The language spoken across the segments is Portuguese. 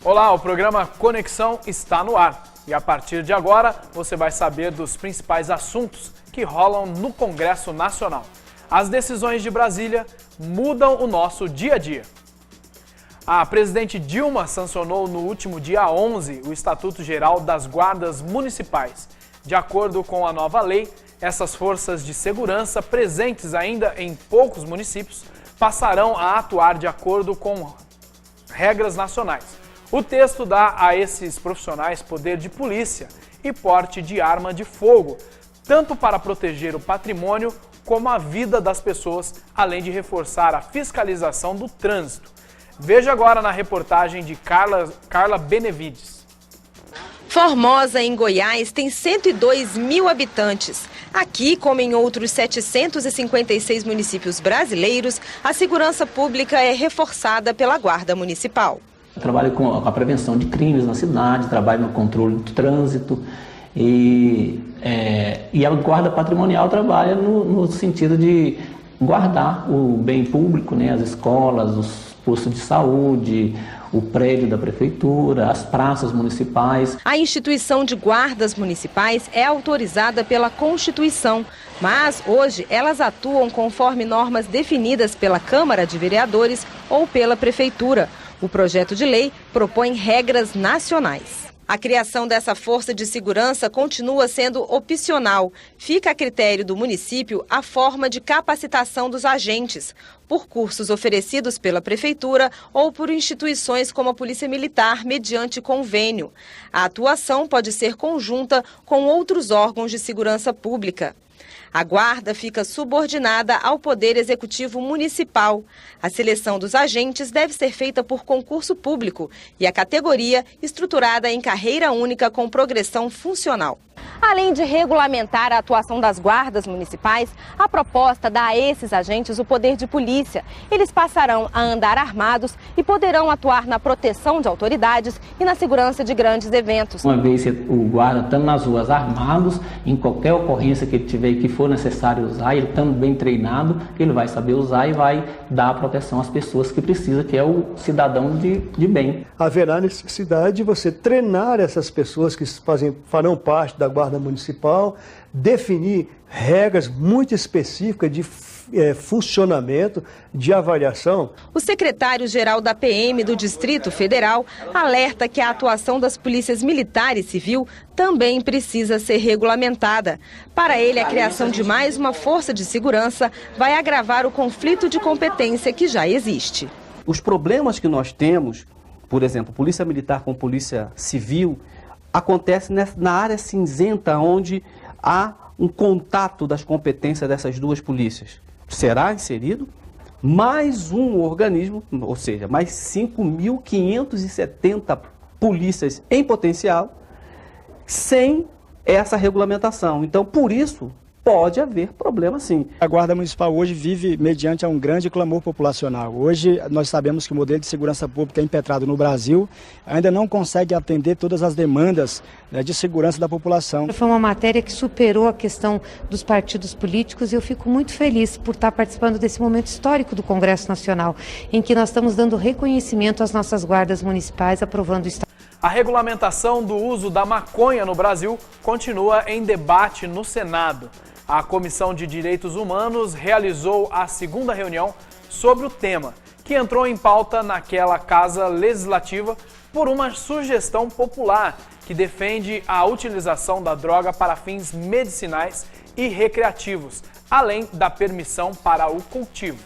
Olá, o programa Conexão está no ar. E a partir de agora, você vai saber dos principais assuntos que rolam no Congresso Nacional. As decisões de Brasília mudam o nosso dia a dia. A presidente Dilma sancionou no último dia 11 o Estatuto Geral das Guardas Municipais. De acordo com a nova lei, essas forças de segurança presentes ainda em poucos municípios passarão a atuar de acordo com regras nacionais. O texto dá a esses profissionais poder de polícia e porte de arma de fogo, tanto para proteger o patrimônio como a vida das pessoas, além de reforçar a fiscalização do trânsito. Veja agora na reportagem de Carla Benevides. Formosa, em Goiás, tem 102 mil habitantes. Aqui, como em outros 756 municípios brasileiros, a segurança pública é reforçada pela Guarda Municipal. Eu trabalho com a prevenção de crimes na cidade, trabalho no controle do trânsito e a guarda patrimonial trabalha no sentido de guardar o bem público, né, as escolas, os postos de saúde, o prédio da prefeitura, as praças municipais. A instituição de guardas municipais é autorizada pela Constituição, mas hoje elas atuam conforme normas definidas pela Câmara de Vereadores ou pela Prefeitura. O projeto de lei propõe regras nacionais. A criação dessa força de segurança continua sendo opcional. Fica a critério do município a forma de capacitação dos agentes, por cursos oferecidos pela Prefeitura ou por instituições como a Polícia Militar, mediante convênio. A atuação pode ser conjunta com outros órgãos de segurança pública. A guarda fica subordinada ao Poder Executivo Municipal. A seleção dos agentes deve ser feita por concurso público e a categoria estruturada em carreira única com progressão funcional. Além de regulamentar a atuação das guardas municipais, a proposta dá a esses agentes o poder de polícia. Eles passarão a andar armados e poderão atuar na proteção de autoridades e na segurança de grandes eventos. Uma vez o guarda estando nas ruas armados, em qualquer ocorrência que ele tiver e que for necessário usar, ele estando bem treinado, ele vai saber usar e vai dar a proteção às pessoas que precisa, que é o cidadão de bem. Haverá necessidade de você treinar essas pessoas que farão parte da Guarda Municipal, definir regras muito específicas de funcionamento, de avaliação. O secretário-geral da PM do Distrito Federal alerta que a atuação das polícias militar e civil também precisa ser regulamentada. Para ele, a criação de mais uma força de segurança vai agravar o conflito de competência que já existe. Os problemas que nós temos, por exemplo, polícia militar com polícia civil, acontece na área cinzenta, onde há um contato das competências dessas duas polícias. Será inserido mais um organismo, ou seja, mais 5.570 polícias em potencial, sem essa regulamentação. Então, por isso, pode haver problema sim. A Guarda Municipal hoje vive mediante um grande clamor populacional. Hoje nós sabemos que o modelo de segurança pública impetrado no Brasil ainda não consegue atender todas as demandas, né, de segurança da população. Foi uma matéria que superou a questão dos partidos políticos e eu fico muito feliz por estar participando desse momento histórico do Congresso Nacional, em que nós estamos dando reconhecimento às nossas guardas municipais, aprovando o Estado. A regulamentação do uso da maconha no Brasil continua em debate no Senado. A Comissão de Direitos Humanos realizou a segunda reunião sobre o tema, que entrou em pauta naquela Casa Legislativa por uma sugestão popular que defende a utilização da droga para fins medicinais e recreativos, além da permissão para o cultivo.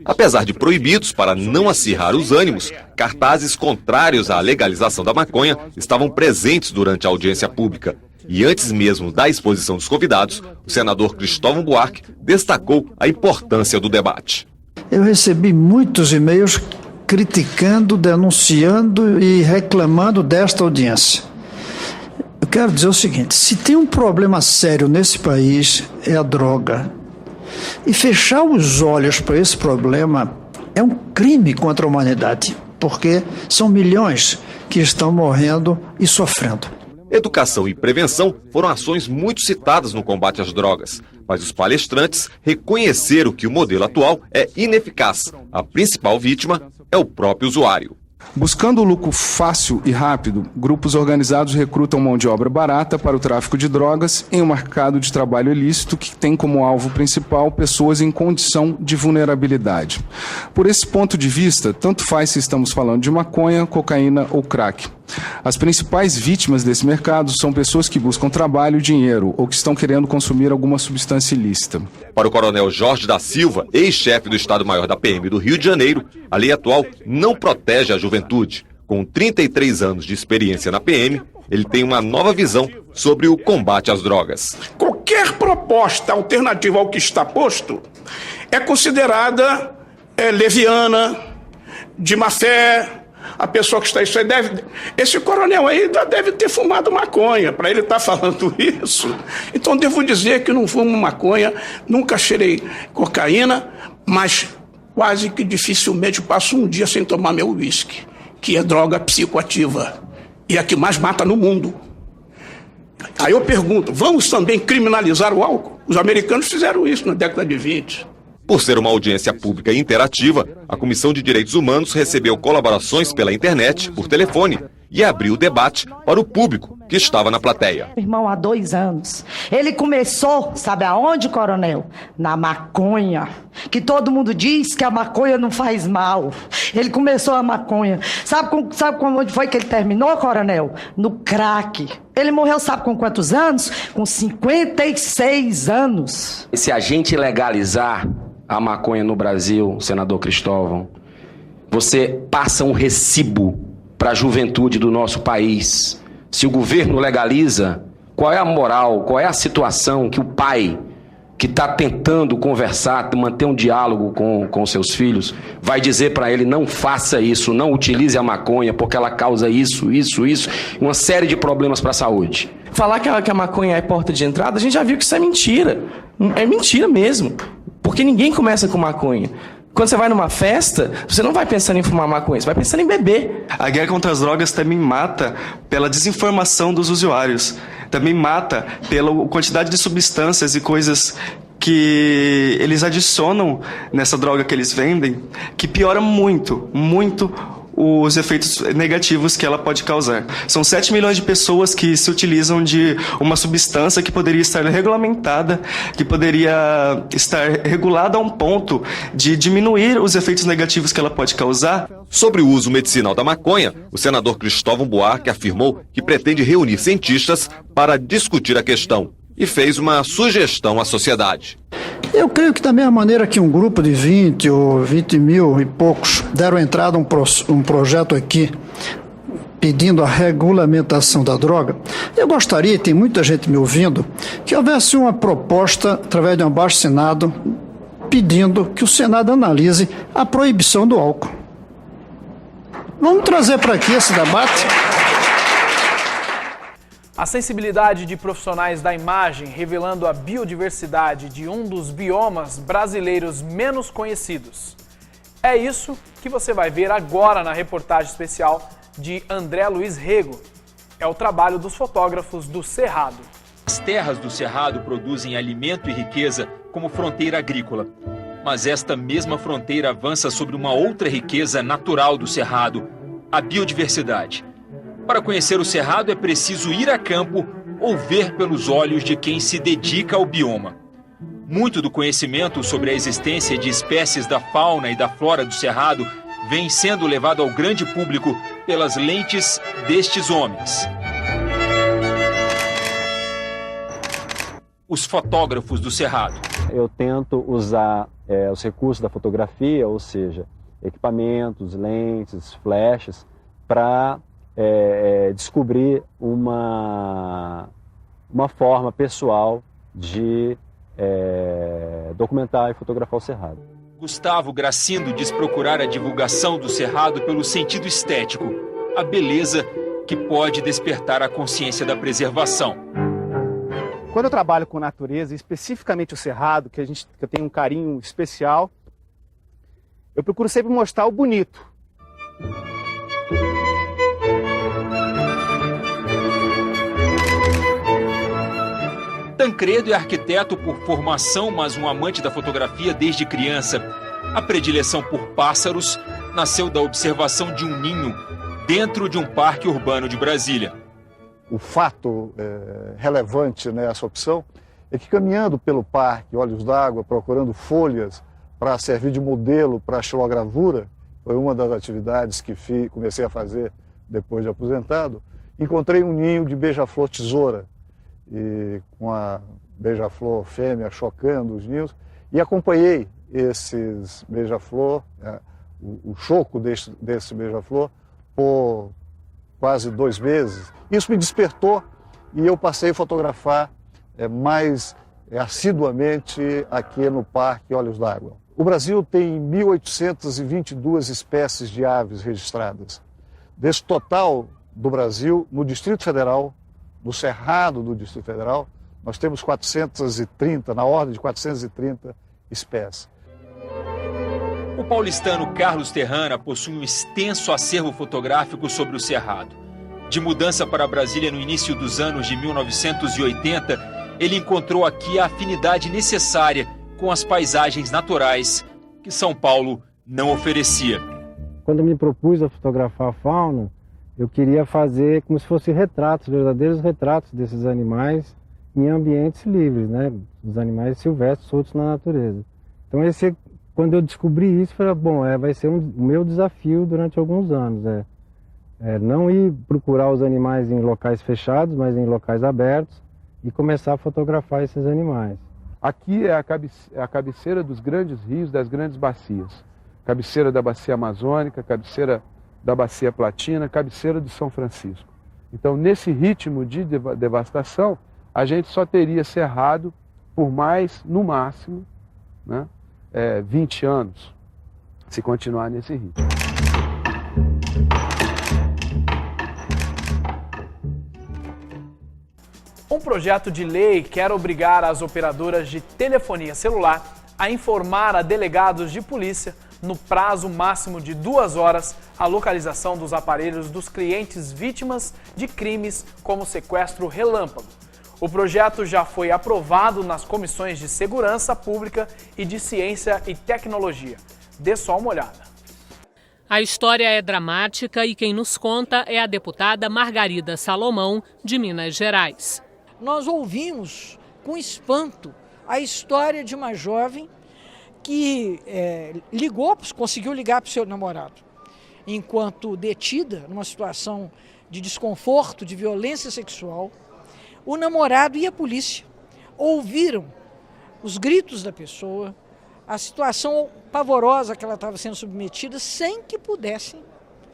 Apesar de proibidos para não acirrar os ânimos, cartazes contrários à legalização da maconha estavam presentes durante a audiência pública. E antes mesmo da exposição dos convidados, o senador Cristóvão Buarque destacou a importância do debate. Eu recebi muitos e-mails criticando, denunciando e reclamando desta audiência. Eu quero dizer o seguinte: se tem um problema sério nesse país, é a droga. E fechar os olhos para esse problema é um crime contra a humanidade, porque são milhões que estão morrendo e sofrendo. Educação e prevenção foram ações muito citadas no combate às drogas, mas os palestrantes reconheceram que o modelo atual é ineficaz. A principal vítima é o próprio usuário. Buscando o lucro fácil e rápido, grupos organizados recrutam mão de obra barata para o tráfico de drogas em um mercado de trabalho ilícito que tem como alvo principal pessoas em condição de vulnerabilidade. Por esse ponto de vista, tanto faz se estamos falando de maconha, cocaína ou crack. As principais vítimas desse mercado são pessoas que buscam trabalho, dinheiro ou que estão querendo consumir alguma substância ilícita. Para o coronel Jorge da Silva, ex-chefe do Estado-Maior da PM do Rio de Janeiro, a lei atual não protege a juventude. Com 33 anos de experiência na PM, ele tem uma nova visão sobre o combate às drogas. Qualquer proposta alternativa ao que está posto é considerada leviana, de má fé. A pessoa que está isso aí esse coronel aí deve ter fumado maconha para ele estar falando isso. Então devo dizer que não fumo maconha, nunca cheirei cocaína, mas quase que dificilmente passo um dia sem tomar meu uísque, que é droga psicoativa e a que mais mata no mundo. Aí eu pergunto, vamos também criminalizar o álcool? Os americanos fizeram isso na década de 20. Por ser uma audiência pública interativa, a Comissão de Direitos Humanos recebeu colaborações pela internet, por telefone, e abriu o debate para o público que estava na plateia. Irmão, há 2 anos, ele começou, sabe aonde, coronel? Na maconha, que todo mundo diz que a maconha não faz mal. Ele começou a maconha. Sabe onde foi que ele terminou, coronel? No crack. Ele morreu, sabe com quantos anos? Com 56 anos. Se a gente legalizar a maconha no Brasil, senador Cristóvão, você passa um recibo para a juventude do nosso país. Se o governo legaliza, qual é a moral, qual é a situação que o pai que está tentando conversar, manter um diálogo com seus filhos, vai dizer para ele: não faça isso, não utilize a maconha, porque ela causa isso, uma série de problemas para a saúde. Falar que a maconha é porta de entrada, a gente já viu que isso é mentira. É mentira mesmo, porque ninguém começa com maconha. Quando você vai numa festa, você não vai pensando em fumar maconha, você vai pensando em beber. A guerra contra as drogas também mata pela desinformação dos usuários. Também mata pela quantidade de substâncias e coisas que eles adicionam nessa droga que eles vendem, que piora muito, muito os efeitos negativos que ela pode causar. São 7 milhões de pessoas que se utilizam de uma substância que poderia estar regulamentada, que poderia estar regulada a um ponto de diminuir os efeitos negativos que ela pode causar. Sobre o uso medicinal da maconha, o senador Cristóvão Buarque afirmou que pretende reunir cientistas para discutir a questão e fez uma sugestão à sociedade. Eu creio que da mesma maneira que um grupo de 20 ou 20 mil e poucos deram entrada a um projeto aqui pedindo a regulamentação da droga, eu gostaria, e tem muita gente me ouvindo, que houvesse uma proposta através de um abaixo-assinado pedindo que o Senado analise a proibição do álcool. Vamos trazer para aqui esse debate. A sensibilidade de profissionais da imagem revelando a biodiversidade de um dos biomas brasileiros menos conhecidos. É isso que você vai ver agora na reportagem especial de André Luiz Rego. É o trabalho dos fotógrafos do Cerrado. As terras do Cerrado produzem alimento e riqueza como fronteira agrícola. Mas esta mesma fronteira avança sobre uma outra riqueza natural do Cerrado, a biodiversidade. Para conhecer o Cerrado é preciso ir a campo ou ver pelos olhos de quem se dedica ao bioma. Muito do conhecimento sobre a existência de espécies da fauna e da flora do Cerrado vem sendo levado ao grande público pelas lentes destes homens. Os fotógrafos do Cerrado. Eu tento usar os recursos da fotografia, ou seja, equipamentos, lentes, flashes, para descobrir uma forma pessoal de documentar e fotografar o Cerrado. Gustavo Gracindo diz procurar a divulgação do Cerrado pelo sentido estético, a beleza que pode despertar a consciência da preservação. Quando eu trabalho com natureza, especificamente o Cerrado, que eu tenho um carinho especial, eu procuro sempre mostrar o bonito. Tancredo é arquiteto por formação, mas um amante da fotografia desde criança. A predileção por pássaros nasceu da observação de um ninho dentro de um parque urbano de Brasília. O fato relevante nessa opção é que, caminhando pelo parque Olhos d'Água, procurando folhas para servir de modelo para a xilogravura, foi uma das atividades que comecei a fazer depois de aposentado, encontrei um ninho de beija-flor tesoura, e com a beija-flor fêmea chocando os ninhos, e acompanhei esses beija-flor, o choco desse beija-flor, por quase 2 meses. Isso me despertou e eu passei a fotografar mais assiduamente aqui no Parque Olhos d'Água. O Brasil tem 1.822 espécies de aves registradas. Desse total do Brasil, no Distrito Federal, no Cerrado do Distrito Federal, nós temos 430, na ordem de 430 espécies. O paulistano Carlos Terrana possui um extenso acervo fotográfico sobre o Cerrado. De mudança para Brasília no início dos anos de 1980, ele encontrou aqui a afinidade necessária com as paisagens naturais que São Paulo não oferecia. Quando me propus a fotografar a fauna, eu queria fazer como se fossem retratos, verdadeiros retratos desses animais em ambientes livres, né? Os animais silvestres soltos na natureza. Então quando eu descobri isso, falei, bom, vai ser o meu desafio durante alguns anos. Não ir procurar os animais em locais fechados, mas em locais abertos e começar a fotografar esses animais. Aqui é a cabeceira dos grandes rios, das grandes bacias. Cabeceira da Bacia Amazônica, cabeceira da Bacia Platina, cabeceira do São Francisco. Então, nesse ritmo de devastação, a gente só teria cerrado por mais, no máximo, né, 20 anos, se continuar nesse ritmo. Um projeto de lei quer obrigar as operadoras de telefonia celular a informar a delegados de polícia, no prazo máximo de 2 horas, a localização dos aparelhos dos clientes vítimas de crimes como sequestro relâmpago. O projeto já foi aprovado nas comissões de Segurança Pública e de Ciência e Tecnologia. Dê só uma olhada. A história é dramática e quem nos conta é a deputada Margarida Salomão, de Minas Gerais. Nós ouvimos com espanto a história de uma jovem que conseguiu ligar para o seu namorado. Enquanto detida, numa situação de desconforto, de violência sexual, o namorado e a polícia ouviram os gritos da pessoa, a situação pavorosa que ela estava sendo submetida, sem que pudessem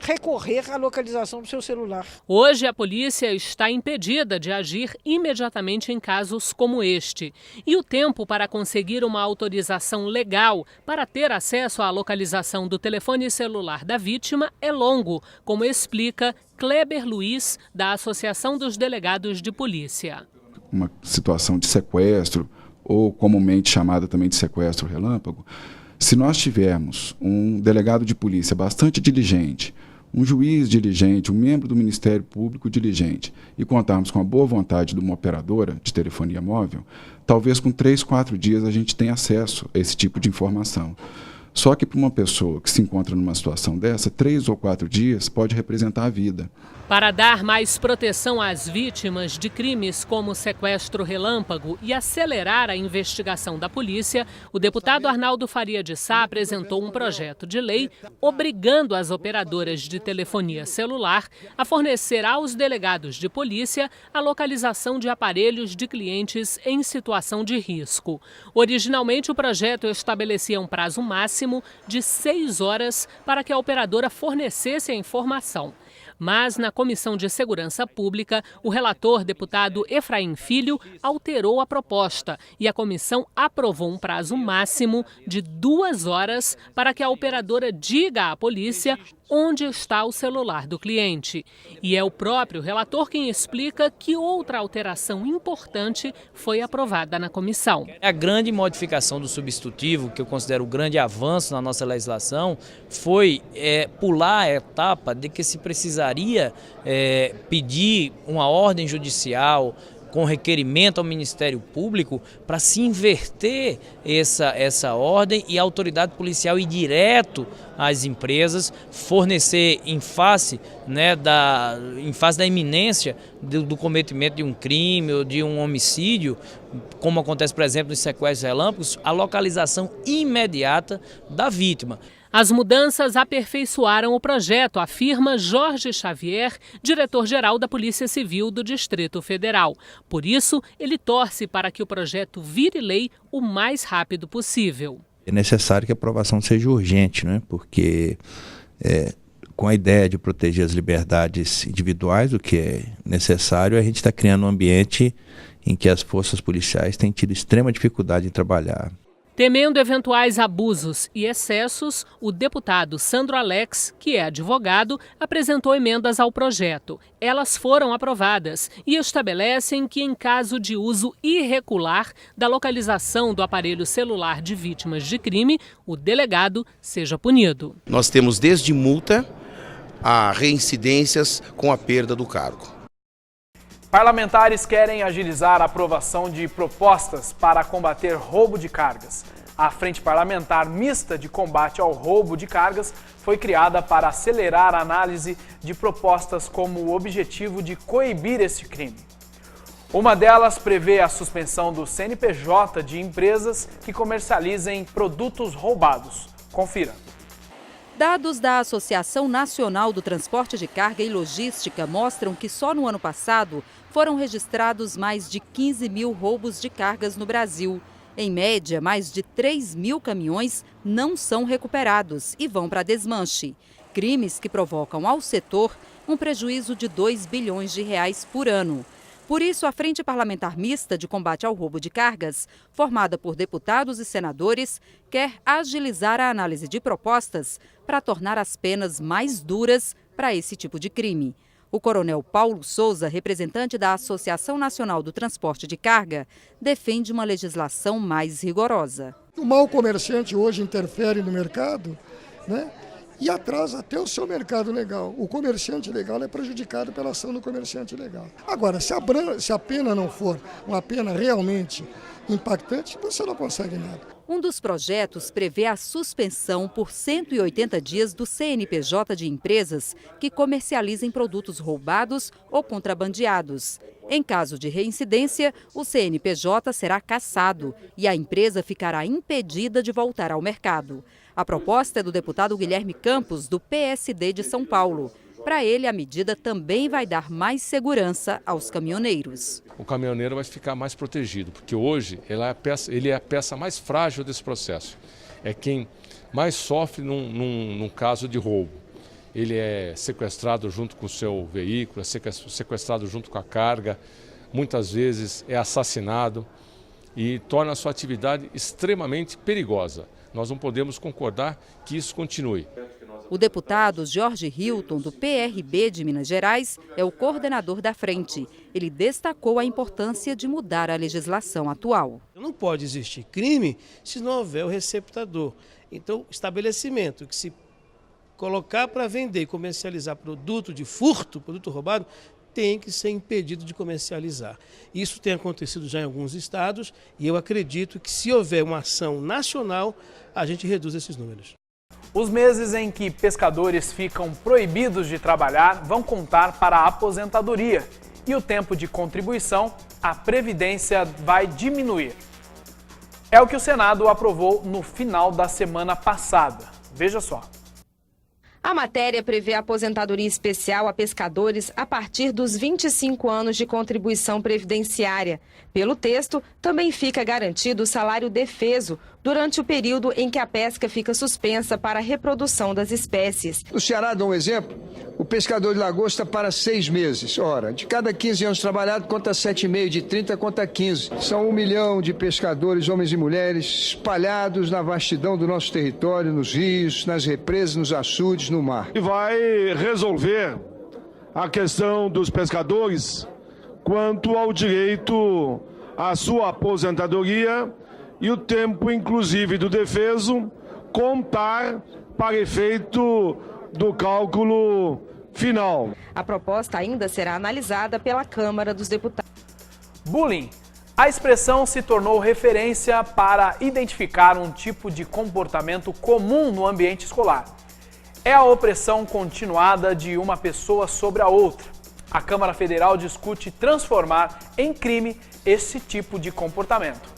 recorrer à localização do seu celular. Hoje a polícia está impedida de agir imediatamente em casos como este. E o tempo para conseguir uma autorização legal para ter acesso à localização do telefone celular da vítima é longo, como explica Kleber Luiz, da Associação dos Delegados de Polícia. Uma situação de sequestro, ou comumente chamada também de sequestro relâmpago, se nós tivermos um delegado de polícia bastante diligente, um juiz diligente, um membro do Ministério Público diligente e contarmos com a boa vontade de uma operadora de telefonia móvel, talvez com 3, 4 dias a gente tenha acesso a esse tipo de informação. Só que para uma pessoa que se encontra numa situação dessa, 3 ou 4 dias pode representar a vida. Para dar mais proteção às vítimas de crimes como sequestro relâmpago e acelerar a investigação da polícia, o deputado Arnaldo Faria de Sá apresentou um projeto de lei obrigando as operadoras de telefonia celular a fornecer aos delegados de polícia a localização de aparelhos de clientes em situação de risco. Originalmente, o projeto estabelecia um prazo máximo de 6 horas para que a operadora fornecesse a informação. Mas, na Comissão de Segurança Pública, o relator, deputado Efraim Filho, alterou a proposta e a comissão aprovou um prazo máximo de 2 horas para que a operadora diga à polícia onde está o celular do cliente. E é o próprio relator quem explica que outra alteração importante foi aprovada na comissão. A grande modificação do substitutivo, que eu considero um grande avanço na nossa legislação, foi pular a etapa de que se precisaria pedir uma ordem judicial com requerimento ao Ministério Público para se inverter essa ordem e a autoridade policial ir direto às empresas, fornecer em face da iminência do cometimento de um crime ou de um homicídio, como acontece, por exemplo, nos sequestros relâmpagos, a localização imediata da vítima. As mudanças aperfeiçoaram o projeto, afirma Jorge Xavier, diretor-geral da Polícia Civil do Distrito Federal. Por isso, ele torce para que o projeto vire lei o mais rápido possível. É necessário que a aprovação seja urgente, né? Porque com a ideia de proteger as liberdades individuais, o que é necessário, a gente está criando um ambiente em que as forças policiais têm tido extrema dificuldade em trabalhar. Temendo eventuais abusos e excessos, o deputado Sandro Alex, que é advogado, apresentou emendas ao projeto. Elas foram aprovadas e estabelecem que, em caso de uso irregular da localização do aparelho celular de vítimas de crime, o delegado seja punido. Nós temos desde multa a reincidências com a perda do cargo. Parlamentares querem agilizar a aprovação de propostas para combater roubo de cargas. A Frente Parlamentar Mista de Combate ao Roubo de Cargas foi criada para acelerar a análise de propostas com o objetivo de coibir esse crime. Uma delas prevê a suspensão do CNPJ de empresas que comercializem produtos roubados. Confira. Dados da Associação Nacional do Transporte de Carga e Logística mostram que só no ano passado foram registrados mais de 15 mil roubos de cargas no Brasil. Em média, mais de 3 mil caminhões não são recuperados e vão para desmanche. Crimes que provocam ao setor um prejuízo de 2 bilhões de reais por ano. Por isso, a Frente Parlamentar Mista de Combate ao Roubo de Cargas, formada por deputados e senadores, quer agilizar a análise de propostas para tornar as penas mais duras para esse tipo de crime. O coronel Paulo Souza, representante da Associação Nacional do Transporte de Carga, defende uma legislação mais rigorosa. O mau comerciante hoje interfere no mercado, né? E atrasa até o seu mercado legal. O comerciante legal é prejudicado pela ação do comerciante legal. Agora, se a pena não for uma pena realmente impactante, você não consegue nada. Um dos projetos prevê a suspensão por 180 dias do CNPJ de empresas que comercializem produtos roubados ou contrabandeados. Em caso de reincidência, o CNPJ será cassado e a empresa ficará impedida de voltar ao mercado. A proposta é do deputado Guilherme Campos, do PSD de São Paulo. Para ele, a medida também vai dar mais segurança aos caminhoneiros. O caminhoneiro vai ficar mais protegido, porque hoje ele é a peça mais frágil desse processo. É quem mais sofre num caso de roubo. Ele é sequestrado junto com o seu veículo, é sequestrado junto com a carga, muitas vezes é assassinado e torna a sua atividade extremamente perigosa. Nós não podemos concordar que isso continue. O deputado Jorge Hilton, do PRB de Minas Gerais, é o coordenador da frente. Ele destacou a importância de mudar a legislação atual. Não pode existir crime se não houver o receptador. Então, estabelecimento que se colocar para vender e comercializar produto de furto, produto roubado, tem que ser impedido de comercializar. Isso tem acontecido já em alguns estados e eu acredito que se houver uma ação nacional, a gente reduz esses números. Os meses em que pescadores ficam proibidos de trabalhar vão contar para a aposentadoria e o tempo de contribuição à Previdência vai diminuir. É o que o Senado aprovou no final da semana passada. Veja só. A matéria prevê aposentadoria especial a pescadores a partir dos 25 anos de contribuição previdenciária. Pelo texto, também fica garantido o salário defeso durante o período em que a pesca fica suspensa para a reprodução das espécies. No Ceará, dá um exemplo, o pescador de lagosta para 6 meses. Ora, de cada 15 anos trabalhado, conta 7,5, de 30 conta 15. São 1 milhão de pescadores, homens e mulheres, espalhados na vastidão do nosso território, nos rios, nas represas, nos açudes, no mar. E vai resolver a questão dos pescadores quanto ao direito à sua aposentadoria e o tempo, inclusive, do defeso contar para efeito do cálculo final. A proposta ainda será analisada pela Câmara dos Deputados. Bullying. A expressão se tornou referência para identificar um tipo de comportamento comum no ambiente escolar. É a opressão continuada de uma pessoa sobre a outra. A Câmara Federal discute transformar em crime esse tipo de comportamento.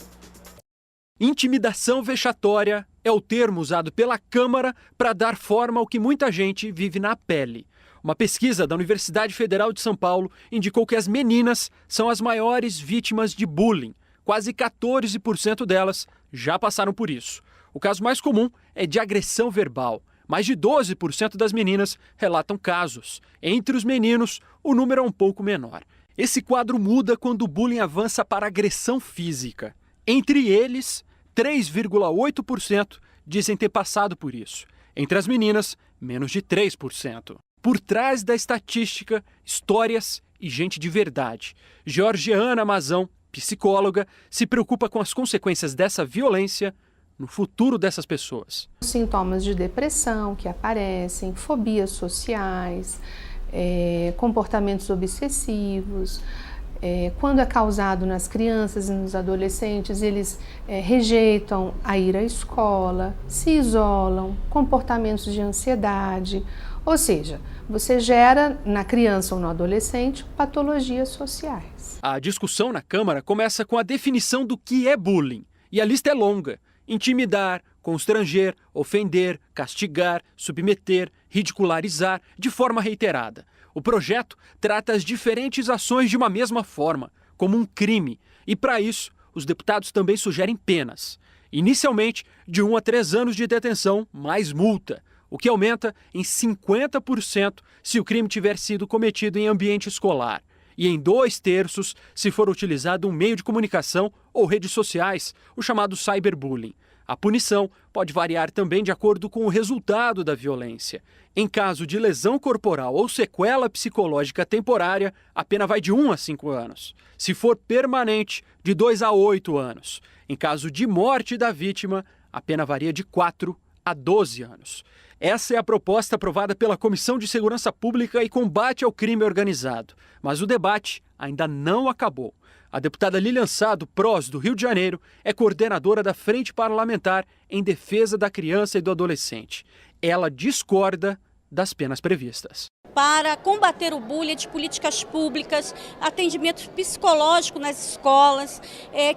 Intimidação vexatória é o termo usado pela Câmara para dar forma ao que muita gente vive na pele. Uma pesquisa da Universidade Federal de São Paulo indicou que as meninas são as maiores vítimas de bullying. Quase 14% delas já passaram por isso. O caso mais comum é de agressão verbal. Mais de 12% das meninas relatam casos. Entre os meninos, o número é um pouco menor. Esse quadro muda quando o bullying avança para agressão física. Entre eles, 3,8% dizem ter passado por isso. Entre as meninas, menos de 3%. Por trás da estatística, histórias e gente de verdade. Georgiana Mazão, psicóloga, se preocupa com as consequências dessa violência no futuro dessas pessoas. Sintomas de depressão que aparecem, fobias sociais, comportamentos obsessivos. Quando é causado nas crianças e nos adolescentes, eles rejeitam a ir à escola, se isolam, comportamentos de ansiedade. Ou seja, você gera na criança ou no adolescente patologias sociais. A discussão na Câmara começa com a definição do que é bullying. E a lista é longa. Intimidar, constranger, ofender, castigar, submeter, ridicularizar de forma reiterada. O projeto trata as diferentes ações de uma mesma forma, como um crime. E para isso, os deputados também sugerem penas. Inicialmente, de 1 a 3 anos de detenção, mais multa, o que aumenta em 50% se o crime tiver sido cometido em ambiente escolar. E em 2/3 se for utilizado um meio de comunicação ou redes sociais, o chamado cyberbullying. A punição pode variar também de acordo com o resultado da violência. Em caso de lesão corporal ou sequela psicológica temporária, a pena vai de 1 a 5 anos. Se for permanente, de 2 a 8 anos. Em caso de morte da vítima, a pena varia de 4 a 12 anos. Essa é a proposta aprovada pela Comissão de Segurança Pública e Combate ao Crime Organizado. Mas o debate ainda não acabou. A deputada Lilian Sá, do PROS do Rio de Janeiro, é coordenadora da Frente Parlamentar em Defesa da Criança e do Adolescente. Ela discorda das penas previstas. Para combater o bullying, de políticas públicas, atendimento psicológico nas escolas,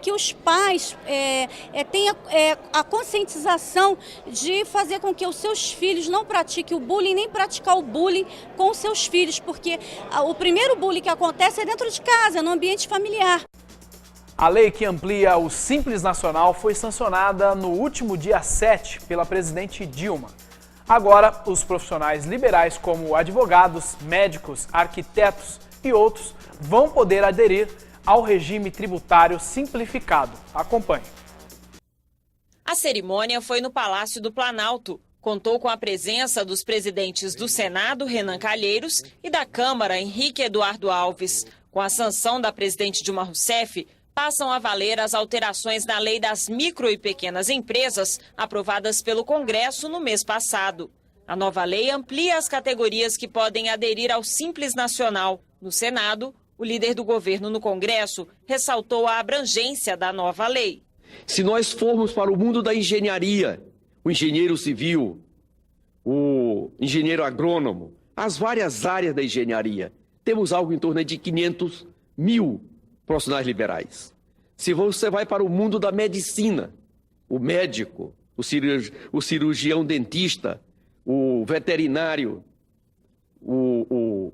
que os pais tenham a conscientização de fazer com que os seus filhos não pratiquem o bullying, nem praticar o bullying com os seus filhos, porque o primeiro bullying que acontece é dentro de casa, no ambiente familiar. A lei que amplia o Simples Nacional foi sancionada no último dia 7 pela presidente Dilma. Agora, os profissionais liberais como advogados, médicos, arquitetos e outros vão poder aderir ao regime tributário simplificado. Acompanhe. A cerimônia foi no Palácio do Planalto. Contou com a presença dos presidentes do Senado, Renan Calheiros, e da Câmara, Henrique Eduardo Alves. Com a sanção da presidente Dilma Rousseff, passam a valer as alterações na Lei das Micro e Pequenas Empresas, aprovadas pelo Congresso no mês passado. A nova lei amplia as categorias que podem aderir ao Simples Nacional. No Senado, o líder do governo no Congresso ressaltou a abrangência da nova lei. Se nós formos para o mundo da engenharia, o engenheiro civil, o engenheiro agrônomo, as várias áreas da engenharia, temos algo em torno de 500 mil profissionais liberais. Se você vai para o mundo da medicina, o médico, o cirurgião dentista, o veterinário, o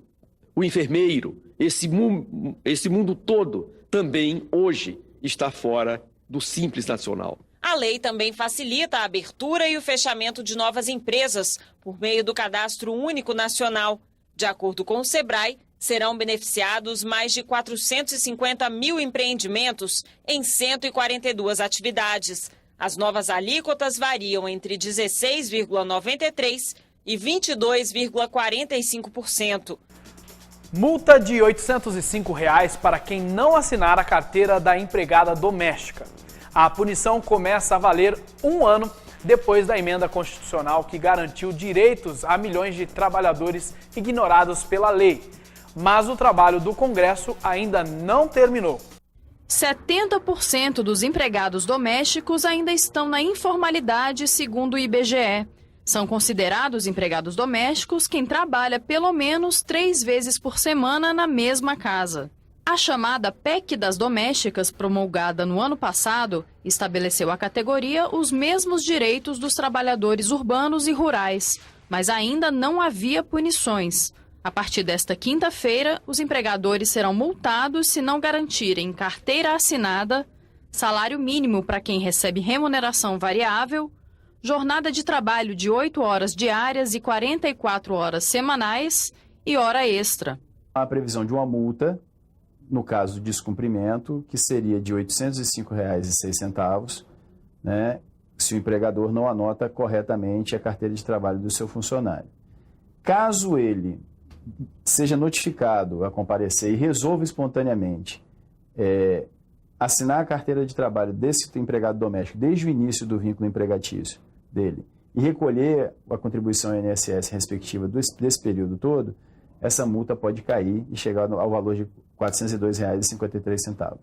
enfermeiro, esse mundo todo também hoje está fora do Simples Nacional. A lei também facilita a abertura e o fechamento de novas empresas por meio do Cadastro Único Nacional. De acordo com o Sebrae, serão beneficiados mais de 450 mil empreendimentos em 142 atividades. As novas alíquotas variam entre 16,93% e 22,45%. Multa de R$ 805 para quem não assinar a carteira da empregada doméstica. A punição começa a valer 1 ano depois da emenda constitucional que garantiu direitos a milhões de trabalhadores ignorados pela lei. Mas o trabalho do Congresso ainda não terminou. 70% dos empregados domésticos ainda estão na informalidade, segundo o IBGE. São considerados empregados domésticos quem trabalha pelo menos 3 vezes por semana na mesma casa. A chamada PEC das domésticas, promulgada no ano passado, estabeleceu à categoria os mesmos direitos dos trabalhadores urbanos e rurais, mas ainda não havia punições. A partir desta quinta-feira, os empregadores serão multados se não garantirem carteira assinada, salário mínimo para quem recebe remuneração variável, jornada de trabalho de 8 horas diárias e 44 horas semanais e hora extra. A previsão de uma multa, no caso do descumprimento, que seria de R$ 805,06, né, se o empregador não anota corretamente a carteira de trabalho do seu funcionário. Caso ele seja notificado a comparecer e resolva espontaneamente assinar a carteira de trabalho desse empregado doméstico desde o início do vínculo empregatício dele e recolher a contribuição INSS respectiva desse período todo, essa multa pode cair e chegar ao valor de R$ 402,53.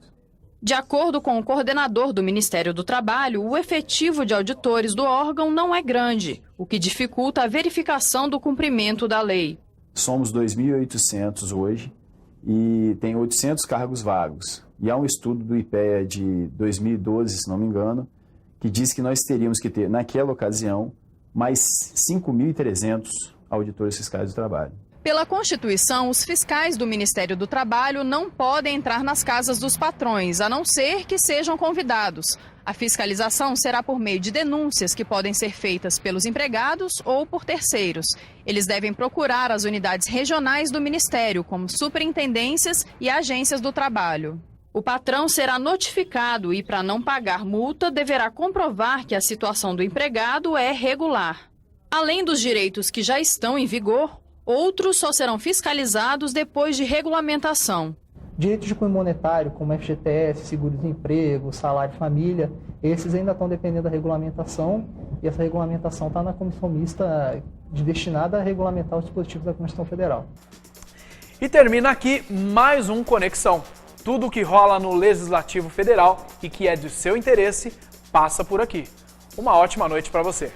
De acordo com o coordenador do Ministério do Trabalho, o efetivo de auditores do órgão não é grande, o que dificulta a verificação do cumprimento da lei. Somos 2.800 hoje e tem 800 cargos vagos. E há um estudo do IPEA de 2012, se não me engano, que diz que nós teríamos que ter, naquela ocasião, mais 5.300 auditores fiscais do trabalho. Pela Constituição, os fiscais do Ministério do Trabalho não podem entrar nas casas dos patrões, a não ser que sejam convidados. A fiscalização será por meio de denúncias que podem ser feitas pelos empregados ou por terceiros. Eles devem procurar as unidades regionais do Ministério, como superintendências e agências do trabalho. O patrão será notificado e, para não pagar multa, deverá comprovar que a situação do empregado é regular. Além dos direitos que já estão em vigor, outros só serão fiscalizados depois de regulamentação. Direitos de cunho monetário, como FGTS, seguro-desemprego, salário de família, esses ainda estão dependendo da regulamentação e essa regulamentação está na comissão mista destinada a regulamentar os dispositivos da Constituição Federal. E termina aqui mais um Conexão. Tudo o que rola no Legislativo Federal e que é de seu interesse passa por aqui. Uma ótima noite para você.